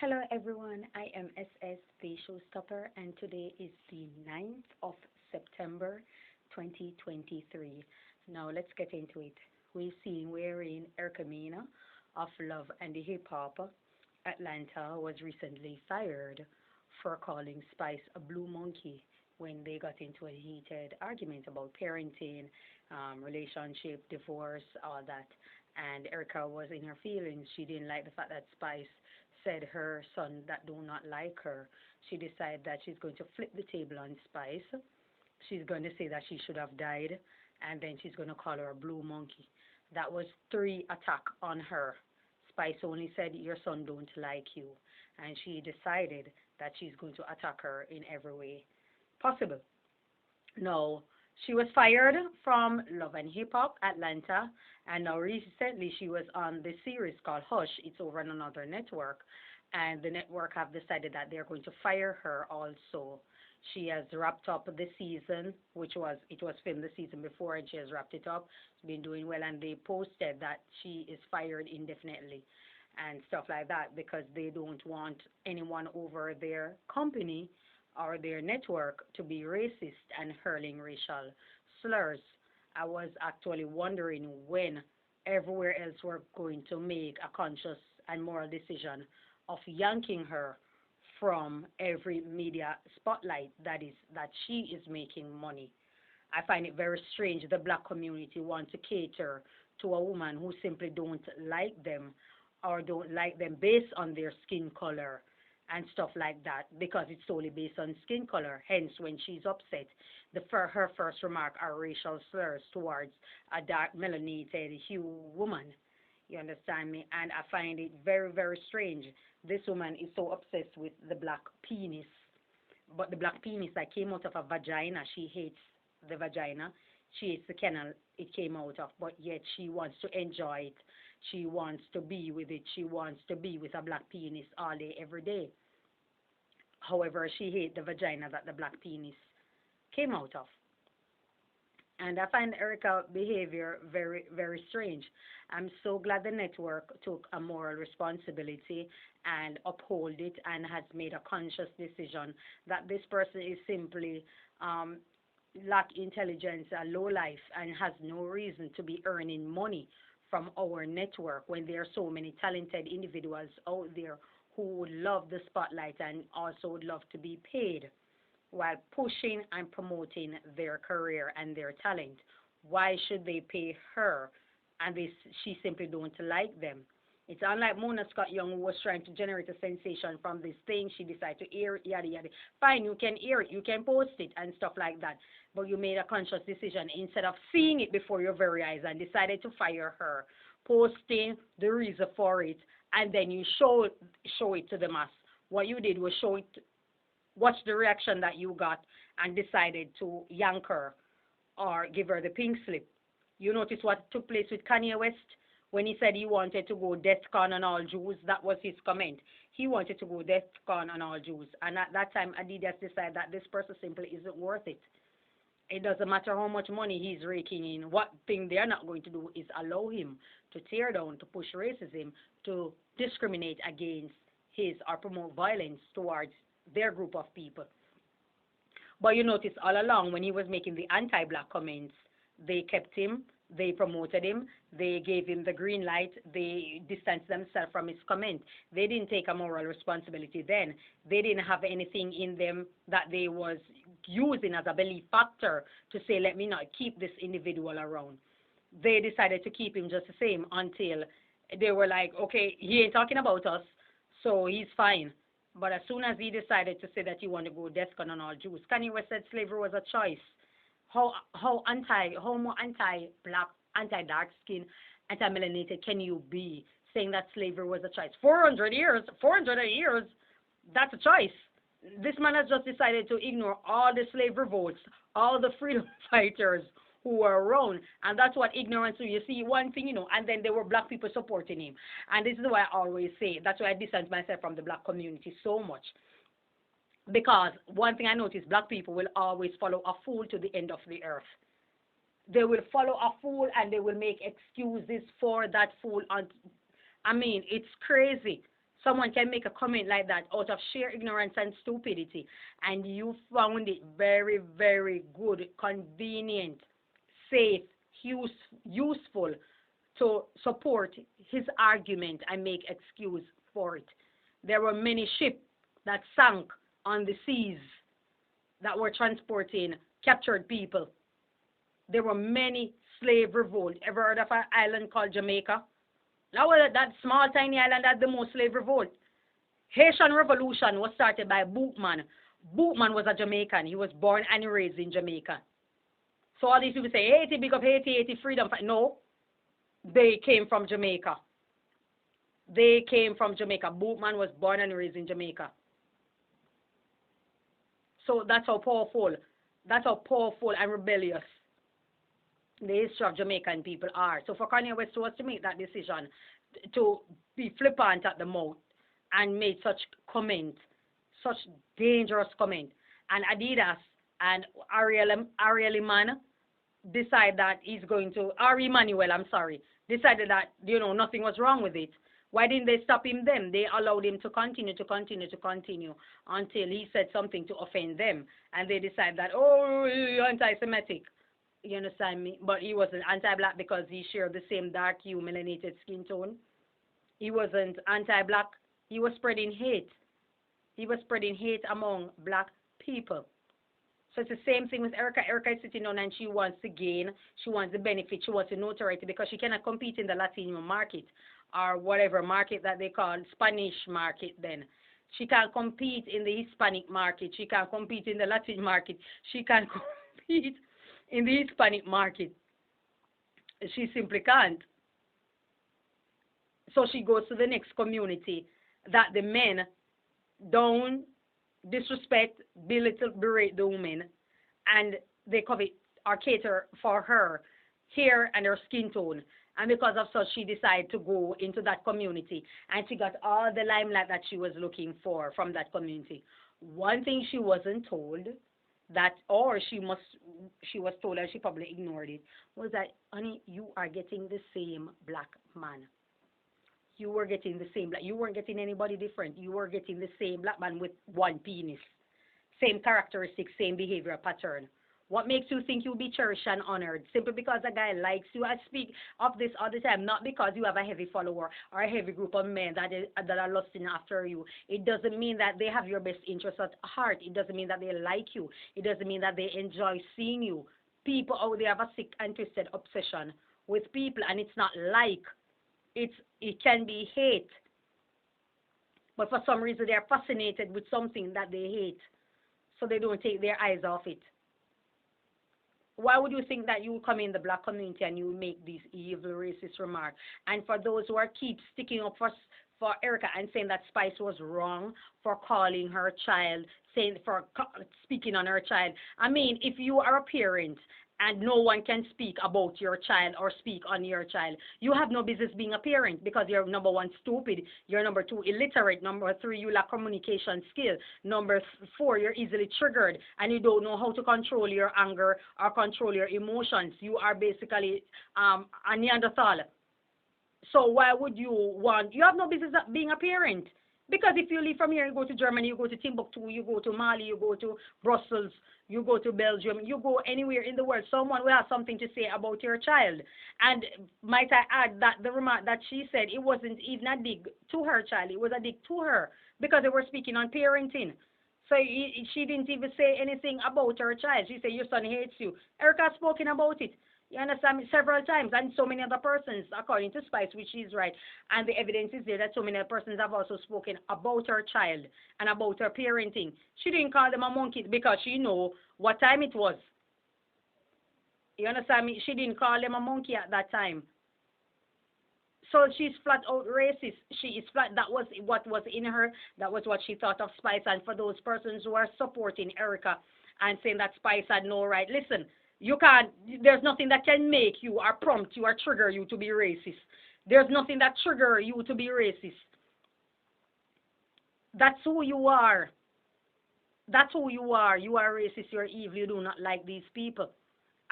Hello everyone, I am SS the Showstopper and today is the 9th of September 2023. Now let's get into it. We're in Erica Mena of Love and the Hip Hop. Atlanta was recently fired for calling Spice a blue monkey when they got into a heated argument about parenting, relationship, divorce, all that. And Erica was in her feelings. She didn't like the fact that Spice said her son that do not like her. She decided that she's going to flip the table on Spice. She's going to say that she should have died, and then she's going to call her a blue monkey. That was three attack on her. Spice only said your son don't like you, and she decided that she's going to attack her in every way possible. No, she was fired from Love and Hip Hop Atlanta, and now recently she was on this series called Hush. It's over on another network, and the network have decided that they're going to fire her also. She has wrapped up the season, which was it was filmed the season before, and she has wrapped it up. It's been doing well, and they posted that she is fired indefinitely and stuff like that because they don't want anyone over their company or their network to be racist and hurling racial slurs. I was actually wondering when everywhere else we're going to make a conscious and moral decision of yanking her from every media spotlight that she is making money. I find it very strange the black community want to cater to a woman who simply don't like them or don't like them based on their skin color and stuff like that because it's solely based on skin color. Hence, when she's upset, her first remark are racial slurs towards a dark melanated hue woman. You understand me? And I find it very, very strange. This woman is so obsessed with the black penis, but the black penis that came out of a vagina, she hates the vagina. She hates the canal it came out of, but yet she wants to enjoy it. She wants to be with it. She wants to be with a black penis all day, every day. However, she hates the vagina that the black penis came out of. And I find Erica behavior very, very strange. I'm so glad the network took a moral responsibility and uphold it and has made a conscious decision that this person is simply lack intelligence, a low life, and has no reason to be earning money from our network when there are so many talented individuals out there who would love the spotlight and also would love to be paid while pushing and promoting their career and their talent. Why should they pay her and she simply don't like them? It's unlike Mona Scott Young, who was trying to generate a sensation from this thing. She decided to air it, yada yada. Fine, you can air it, you can post it and stuff like that. But you made a conscious decision instead of seeing it before your very eyes and decided to fire her, posting the reason for it, and then you show it to the mass. What you did was show it, watch the reaction that you got, and decided to yank her or give her the pink slip. You notice what took place with Kanye West when he said he wanted to go DEFCON on all Jews. That was his comment. He wanted to go DEFCON on all Jews. And at that time, Adidas decided that this person simply isn't worth it. It doesn't matter how much money he's raking in. What thing they're not going to do is allow him to tear down, to push racism, to discriminate against his or promote violence towards their group of people. But you notice all along when he was making the anti-black comments, they kept him, they promoted him, they gave him the green light, they distanced themselves from his comment. They didn't take a moral responsibility then. They didn't have anything in them that they was using as a belief factor to say, let me not keep this individual around. They decided to keep him just the same until they were like, okay, he ain't talking about us, so he's fine. But as soon as he decided to say that he wanted to go DEFCON on all Jews, Kanye West said slavery was a choice. How more anti-black, anti-dark skin, anti-melanated can you be saying that slavery was a choice? 400 years, that's a choice. This man has just decided to ignore all the slave revolts, all the freedom fighters who were around, and that's what ignorance do. You see one thing, and then there were black people supporting him. And this is why I always say, that's why I distance myself from the black community so much. Because one thing I notice, black people will always follow a fool to the end of the earth. They will follow a fool and they will make excuses for that fool. I mean, it's crazy. Someone can make a comment like that out of sheer ignorance and stupidity, and you found it very, very good, convenient, safe, useful to support his argument and make excuse for it. There were many ships that sank on the seas that were transporting captured people. There were many slave revolts. Ever heard of an island called Jamaica? That small tiny island had the most slave revolt. Haitian Revolution was started by Bootman. Bootman was a Jamaican. He was born and raised in Jamaica. So all these people say, Haiti, big up Haiti, Haiti, freedom. No, they came from Jamaica. They came from Jamaica. Bootman was born and raised in Jamaica. So that's how powerful and rebellious the history of Jamaican people are. So for Kanye West was to make that decision to be flippant at the mouth and made such comment, such dangerous comment, and Adidas and Ariel Iman decide that he's going to, Ari Emanuel, I'm sorry, decided that, nothing was wrong with it. Why didn't they stop him then? They allowed him to continue until he said something to offend them. And they decided that, oh, you're anti-Semitic. You understand me? But he wasn't anti-black because he shared the same dark hue, melanated skin tone. He wasn't anti-black. He was spreading hate. He was spreading hate among black people. So it's the same thing with Erica. Erica is sitting down and she wants to gain, she wants the benefit, she wants the notoriety because she cannot compete in the Latino market or whatever market that they call Spanish market then. She can't compete in the Hispanic market. She can't compete in the Latin market. She can't compete in the Hispanic market. She simply can't. So she goes to the next community that the men don't disrespect, belittle, berate the women, and they covet or cater for her hair and her skin tone. And because of such, she decided to go into that community, and she got all the limelight that she was looking for from that community. One thing she wasn't told, that, or she was told and she probably ignored it, was that, honey, you are getting the same black man. You were getting the same black. You weren't getting anybody different. You were getting the same black man with one penis. Same characteristics, same behavior pattern. What makes you think you'll be cherished and honored? Simply because a guy likes you. I speak of this all the time, not because you have a heavy follower or a heavy group of men that are lusting after you. It doesn't mean that they have your best interests at heart. It doesn't mean that they like you. It doesn't mean that they enjoy seeing you. People out there have a sick and twisted obsession with people, and it's not like. It can be hate. But for some reason, they are fascinated with something that they hate, so they don't take their eyes off it. Why would you think that you come in the black community and you make these evil, racist remarks? And for those who are keep sticking up for Erica and saying that Spice was wrong for calling her child, for speaking on her child. I mean, if you are a parent and no one can speak about your child or speak on your child, you have no business being a parent because you're, number one, stupid, you're, number two, illiterate, number three, you lack communication skill, number four, you're easily triggered and you don't know how to control your anger or control your emotions. You are basically a Neanderthal. So why would you have no business being a parent. Because if you leave from here, you go to Germany, you go to Timbuktu, you go to Mali, you go to Brussels, you go to Belgium, you go anywhere in the world, someone will have something to say about your child. And might I add that the remark that she said, it wasn't even a dig to her child, it was a dig to her, because they were speaking on parenting. So she didn't even say anything about her child. She said, your son hates you. Erica has spoken about it. You understand me? Several times, and so many other persons, according to Spice, which is right, and the evidence is there that so many other persons have also spoken about her child and about her parenting. She didn't call them a monkey because she know what time it was. You understand me? She didn't call them a monkey at that time. So she's flat out racist. She is flat. That was what was in her. That was what she thought of Spice. And for those persons who are supporting Erica and saying that Spice had no right, listen. You can't, there's nothing that can make you or prompt you or trigger you to be racist. There's nothing that trigger you to be racist. That's who you are. That's who you are. You are racist, you're evil, you do not like these people.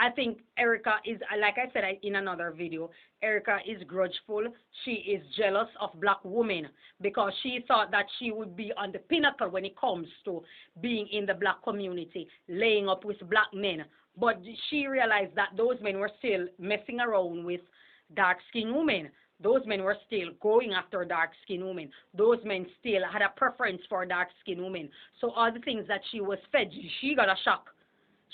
I think Erica is, like I said in another video, Erica is grudgeful. She is jealous of black women because she thought that she would be on the pinnacle when it comes to being in the black community, laying up with black men. But she realized that those men were still messing around with dark-skinned women. Those men were still going after dark-skinned women. Those men still had a preference for dark-skinned women. So all the things that she was fed, she got a shock.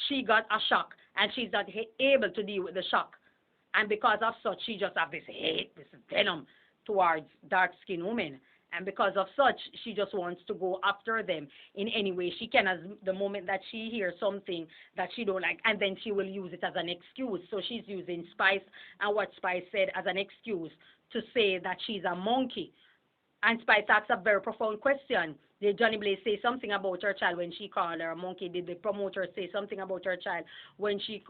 She got a shock, and she's not able to deal with the shock. And because of such, she just have this hate, this venom towards dark-skinned women. And because of such, she just wants to go after them in any way she can. As the moment that she hears something that she don't like, and then she will use it as an excuse. So she's using Spice and what Spice said as an excuse to say that she's a monkey. And Spice asks a very profound question. Did Johnny Blaze say something about her child when she called her a monkey? Did the promoter say something about her child when she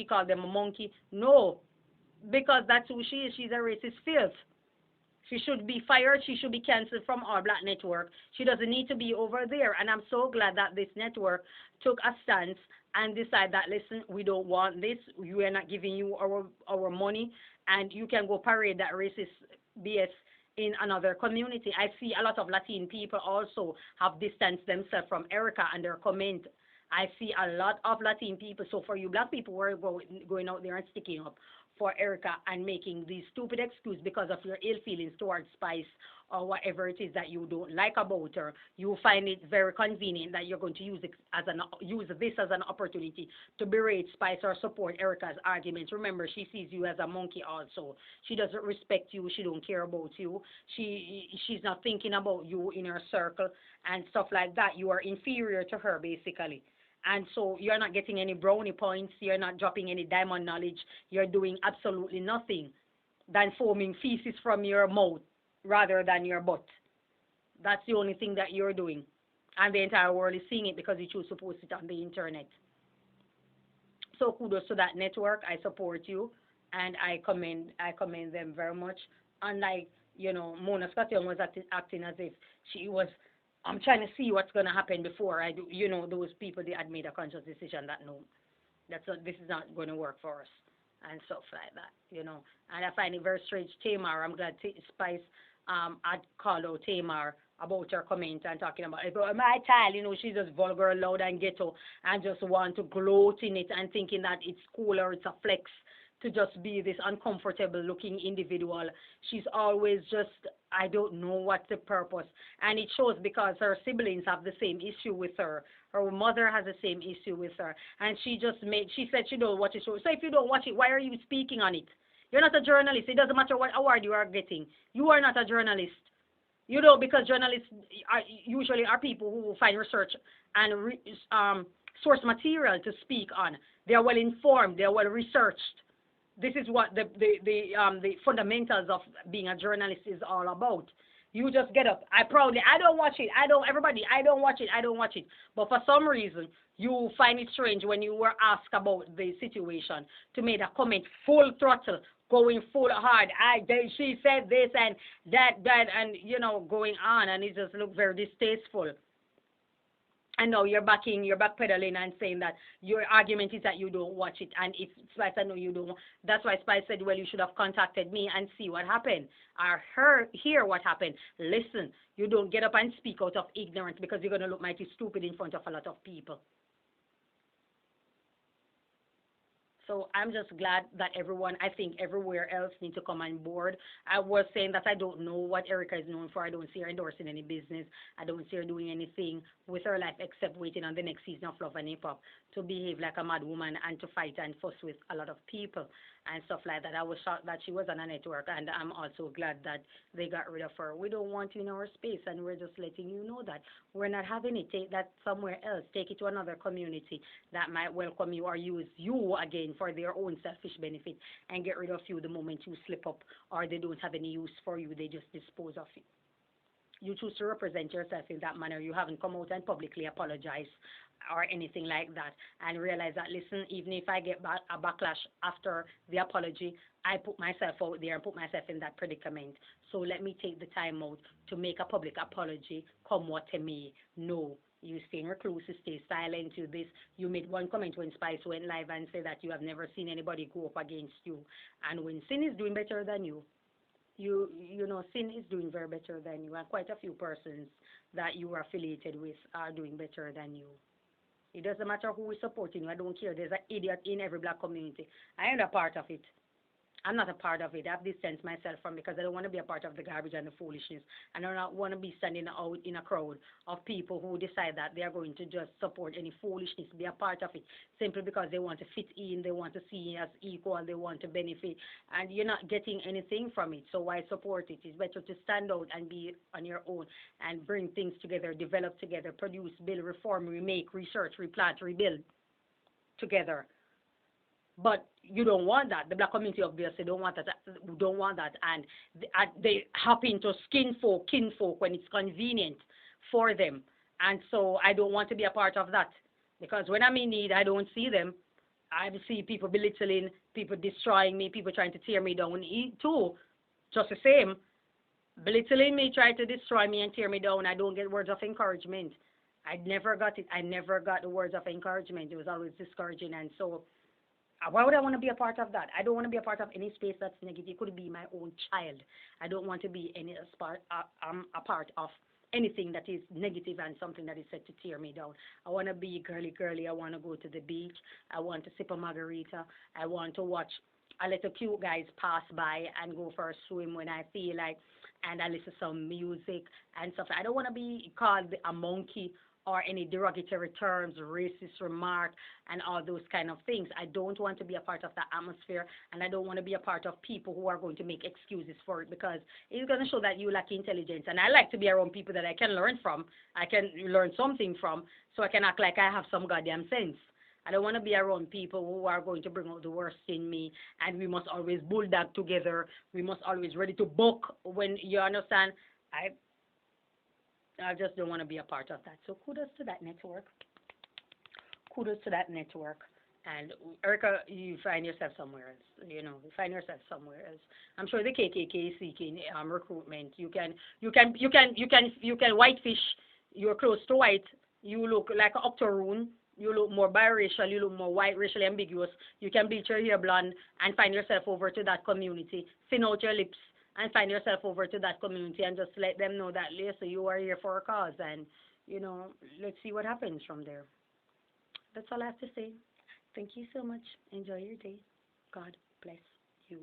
called them a monkey? No, because that's who she is. She's a racist filth. She should be fired. She should be cancelled from our black network. She doesn't need to be over there. And I'm so glad that this network took a stance and decided that, listen, we don't want this. We are not giving you our money. And you can go parade that racist BS in another community. I see a lot of Latin people also have distanced themselves from Erica and their comment. I see a lot of Latin people. So for you black people who are going out there and sticking up for Erica and making these stupid excuses because of your ill feelings towards Spice or whatever it is that you don't like about her, you find it very convenient that you're going to use this as an opportunity to berate Spice or support Erica's arguments. Remember, she sees you as a monkey also. She doesn't respect you. She don't care about you. She's not thinking about you in her circle and stuff like that. You are inferior to her, basically. And so you're not getting any brownie points. You're not dropping any diamond knowledge. You're doing absolutely nothing than foaming feces from your mouth rather than your butt. That's the only thing that you're doing. And the entire world is seeing it because you choose to post it on the internet. So kudos to that network. I support you. And I commend them very much. Unlike, Mona Scott Young was acting as if she was, I'm trying to see what's going to happen before I do. Those people, they had made a conscious decision that no, this is not going to work for us and stuff like that, And I find it very strange. Tamar, I'm glad Spice had called out Tamar about her comment and talking about it. But my child, she's just vulgar, loud, and ghetto and just want to gloat in it and thinking that it's cool or it's a flex to just be this uncomfortable looking individual. She's always just, I don't know what's the purpose. And it shows because her siblings have the same issue with her. Her mother has the same issue with her. And she said she don't watch it. So if you don't watch it, why are you speaking on it? You're not a journalist. It doesn't matter what award you are getting. You are not a journalist. Because journalists usually are people who find research and source material to speak on. They are well informed. They are well researched. This is what the fundamentals of being a journalist is all about. You just get up. I don't watch it. I don't watch it. But for some reason, you find it strange when you were asked about the situation to make a comment full throttle, going full hard. She said this and that, and, going on. And it just looked very distasteful. And now you're backpedaling and saying that your argument is that you don't watch it. And if Spice, I know you don't. That's why Spice said, well, you should have contacted me and see what happened. Or hear what happened. Listen, you don't get up and speak out of ignorance because you're going to look mighty stupid in front of a lot of people. So I'm just glad that everyone, I think everywhere else needs to come on board. I was saying that I don't know what Erica is known for. I don't see her endorsing any business. I don't see her doing anything with her life except waiting on the next season of Love and Hip Hop to behave like a mad woman and to fight and fuss with a lot of people and stuff like that. I was shocked that she was on a network, and I'm also glad that they got rid of her. We don't want you in our space, and we're just letting you know that we're not having it. Take that somewhere else. Take it to another community that might welcome you or use you again for their own selfish benefit and get rid of you the moment you slip up or they don't have any use for you. They just dispose of you. You choose to represent yourself in that manner. You haven't come out and publicly apologize or anything like that, and realize that, listen, even if I get a backlash after the apology, I put myself out there and put myself in that predicament. So let me take the time out to make a public apology, come what may. No, You stay recluse, you stay silent, you this. You made one comment when Spice went live and said that you have never seen anybody go up against you. And when Sin is doing better than you know, Sin is doing very better than you. And quite a few persons that you are affiliated with are doing better than you. It doesn't matter who is supporting you. I don't care. There's an idiot in every black community. I am a part of it. I'm not a part of it. I have distanced myself from because I don't want to be a part of the garbage and the foolishness. And I don't want to be standing out in a crowd of people who decide that they are going to just support any foolishness, be a part of it, simply because they want to fit in, they want to see it as equal, they want to benefit, and you're not getting anything from it. So why support it? It's better to stand out and be on your own and bring things together, develop together, produce, build, reform, remake, research, replant, rebuild together. But you don't want that. The black community obviously don't want that. Don't want that, and they happen to skin folk, kin folk when it's convenient for them. And so I don't want to be a part of that because when I'm in need, I don't see them. I see people belittling, people destroying me, people trying to tear me down too. Just the same, belittling me, trying to destroy me and tear me down. I don't get words of encouragement. I never got it. I never got the words of encouragement. It was always discouraging, and so why would I want to be a part of that? I don't want to be a part of any space that's negative. It could be my own child. I don't want to be a part of anything that is negative and something that is said to tear me down. I want to be girly girly. I want to go to the beach. I want to sip a margarita. I want to watch a little cute guys pass by and go for a swim when I feel like, and I listen to some music and stuff. I don't want to be called a monkey or any derogatory terms, racist remark, and all those kind of things. I don't want to be a part of that atmosphere, and I don't want to be a part of people who are going to make excuses for it because it's going to show that you lack intelligence. And I like to be around people that I can learn from, I can learn something from, so I can act like I have some goddamn sense. I don't want to be around people who are going to bring out the worst in me, and we must always bulldog together. We must always ready to buck when you understand. I just don't want to be a part of that. So kudos to that network. Kudos to that network. And Erica, you find yourself somewhere else. You know, you find yourself somewhere else. I'm sure the KKK is seeking recruitment. You can whitefish. You're close to white. You look like an octoroon. You look more biracial. You look more white, racially ambiguous. You can bleach your hair blonde and find yourself over to that community. Thin out your lips and find yourself over to that community and just let them know that, listen, you are here for a cause, and, you know, let's see what happens from there. That's all I have to say. Thank you so much. Enjoy your day. God bless you.